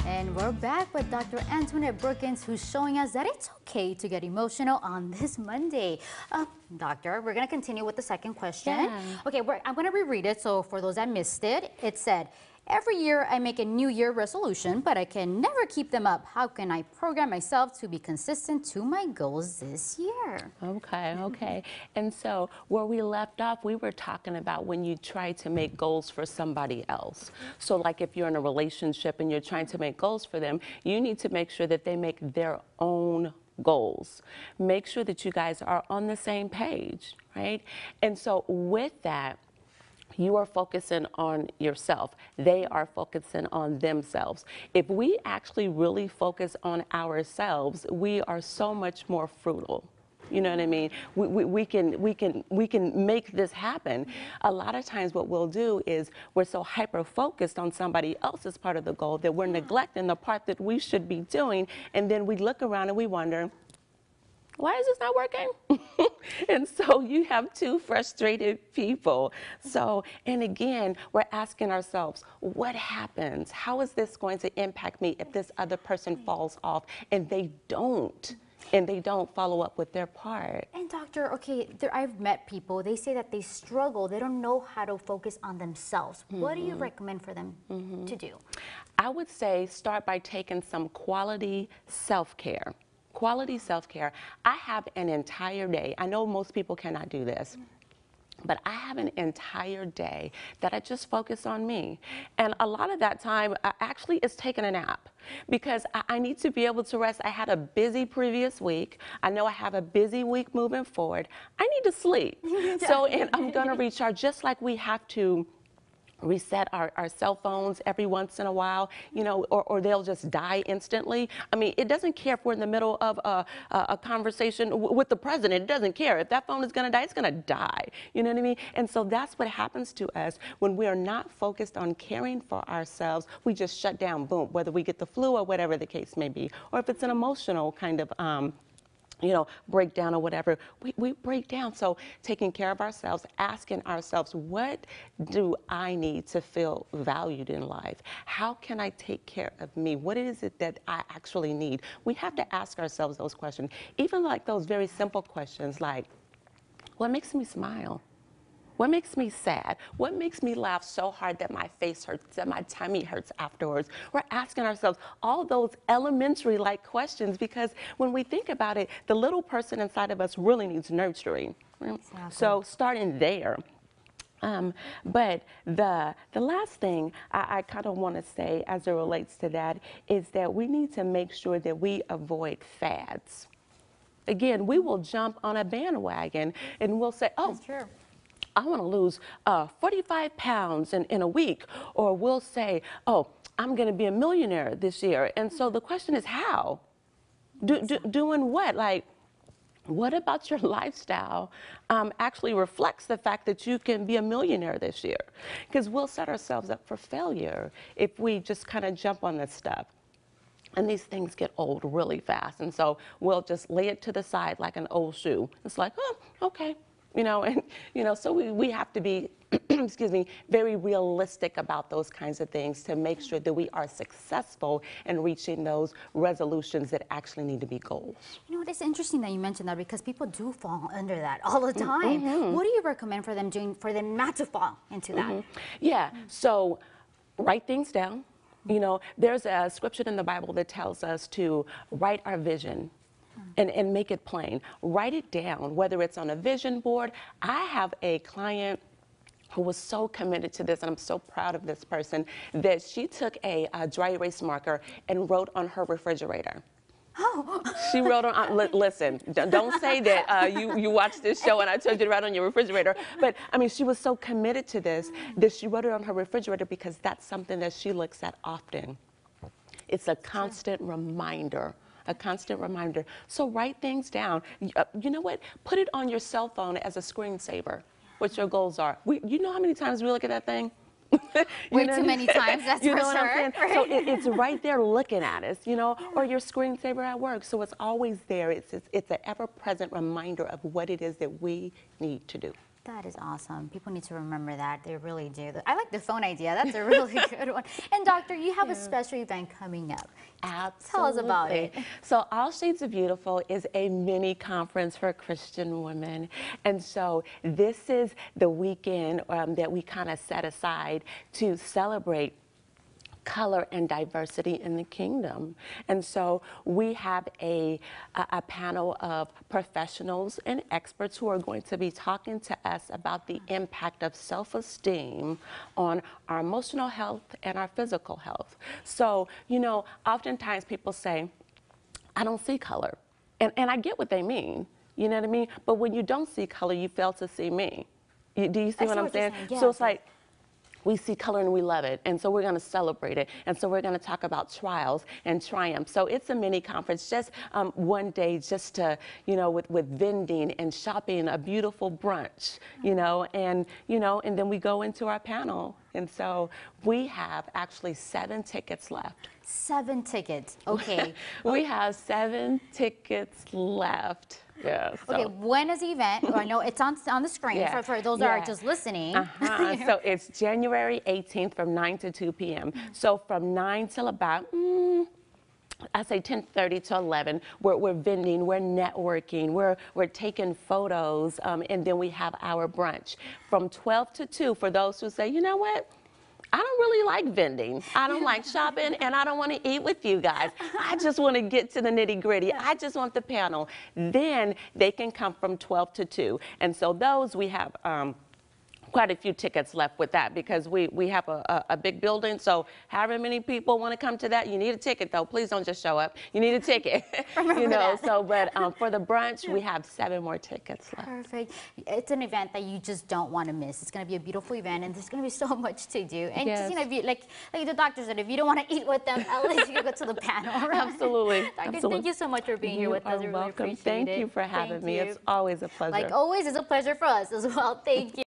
And we're back with Dr. Antoinette Brookins, who's showing us that it's okay to get emotional on this Monday. Doctor, we're going to continue with the second question. Yeah. Okay, I'm going to reread it. So for those that missed it, it said, every year I make a New Year resolution, but I can never keep them up. How can I program myself to be consistent to my goals this year? Okay. And so where we left off, we were talking about when you try to make goals for somebody else. So like if you're in a relationship and you're trying to make goals for them, you need to make sure that they make their own goals. Make sure that you guys are on the same page, right? And so with that, you are focusing on yourself. They are focusing on themselves. If we actually really focus on ourselves, we are so much more fruitful. You know what I mean? We can make this happen. A lot of times what we'll do is we're so hyper focused on somebody else's part of the goal that we're neglecting the part that we should be doing, and then we look around and we wonder, why is this not working? And so you have two frustrated people. So, and again, we're asking ourselves, what happens? How is this going to impact me if this other person falls off and they don't follow up with their part? And doctor, okay, I've met people, they say that they struggle, they don't know how to focus on themselves. What do you recommend for them to do? I would say start by taking some quality self-care. Quality self-care. I have an entire day. I know most people cannot do this, but I have an entire day that I just focus on me. And a lot of that time actually is taking a nap because I need to be able to rest. I had a busy previous week. I know I have a busy week moving forward. I need to sleep. So, and I'm going to recharge just like we have to reset our cell phones every once in a while, you know, or they'll just die instantly. I mean, it doesn't care if we're in the middle of a conversation with the president. It doesn't care. If that phone is going to die, it's going to die. You know what I mean? And so that's what happens to us when we are not focused on caring for ourselves. We just shut down, boom, whether we get the flu or whatever the case may be, or if it's an emotional kind of you know, breakdown or whatever, we break down. So taking care of ourselves, asking ourselves, what do I need to feel valued in life? How can I take care of me? What is it that I actually need? We have to ask ourselves those questions. Even like those very simple questions like, what makes me smile? What makes me sad? What makes me laugh so hard that my face hurts, that my tummy hurts afterwards? We're asking ourselves all those elementary like questions because when we think about it, the little person inside of us really needs nurturing. Exactly. So starting there. But the last thing I kind of want to say as it relates to that is that we need to make sure that we avoid fads. Again, we will jump on a bandwagon and we'll say, oh, that's true. I want to lose 45 pounds in a week. Or we'll say, oh, I'm going to be a millionaire this year. And so the question is how? Doing what? Like, what about your lifestyle actually reflects the fact that you can be a millionaire this year? Because we'll set ourselves up for failure if we just kind of jump on this stuff. And these things get old really fast. And so we'll just lay it to the side like an old shoe. It's like, oh, okay. You know, and, you know, so we have to be, excuse me, very realistic about those kinds of things to make sure that we are successful in reaching those resolutions that actually need to be goals. You know, it's interesting that you mentioned that because people do fall under that all the time. What do you recommend for them doing for them not to fall into that? Yeah, so write things down. You know, there's a scripture in the Bible that tells us to write our vision. And make it plain. Write it down, whether it's on a vision board. I have a client who was so committed to this, and I'm so proud of this person, that she took a dry erase marker and wrote on her refrigerator. Oh. She wrote on, listen, don't say that you watched this show and I told you to write on your refrigerator. But I mean, she was so committed to this that she wrote it on her refrigerator because that's something that she looks at often. It's a constant reminder. A constant reminder. So write things down. You know what? Put it on your cell phone as a screensaver, what your goals are. You know how many times we look at that thing? Way too many times, that's you for know what sure. I'm saying? So it's right there looking at us, you know, or your screensaver at work. So it's always there. It's an ever-present reminder of what it is that we need to do. That is awesome. People need to remember that. They really do. I like the phone idea. That's a really good one. And doctor, you have a special event coming up. Absolutely. Tell us about it. So All Shades of Beautiful is a mini conference for Christian women. And so this is the weekend that we kind of set aside to celebrate color and diversity in the kingdom. And so we have a panel of professionals and experts who are going to be talking to us about the impact of self-esteem on our emotional health and our physical health. So, you know, oftentimes people say, I don't see color. And I get what they mean, you know what I mean? But when you don't see color, you fail to see me. Do you see what I'm saying? Yes, So it's like, we see color and we love it, and so we're going to celebrate it, and so we're going to talk about trials and triumphs. So it's a mini conference, just one day, just to, you know, with vending and shopping, a beautiful brunch, you know, and then we go into our panel, and so we have actually 7 tickets left. 7 tickets. Okay. We have 7 tickets left. Yeah. So. Okay, when is the event? Oh, I know it's on the screen for those that are just listening. So it's January 18th from 9 to 2 p.m. So from 9 till about, I say 10:30 to 11, we're vending, we're networking, we're taking photos, and then we have our brunch. From 12 to 2, for those who say, you know what? I don't really like vending. I don't like shopping, and I don't want to eat with you guys. I just want to get to the nitty-gritty. I just want the panel. Then they can come from 12 to 2. And so those we have quite a few tickets left with that, because we have a big building, so however many people want to come to that, you need a ticket though. Please don't just show up. You need a ticket. You know, so but for the brunch, we have 7 more tickets left. Perfect. It's an event that you just don't want to miss. It's going to be a beautiful event, and there's going to be so much to do. And just, you know, if you, like the doctor said, if you don't want to eat with them, at least you can go to the panel. Right? Absolutely. Doctor, Absolutely. thank you so much for being here with us. You are Really welcome. appreciate Thank it. you for having me. You. It's always a pleasure. Like always, it's a pleasure for us as well. Thank you.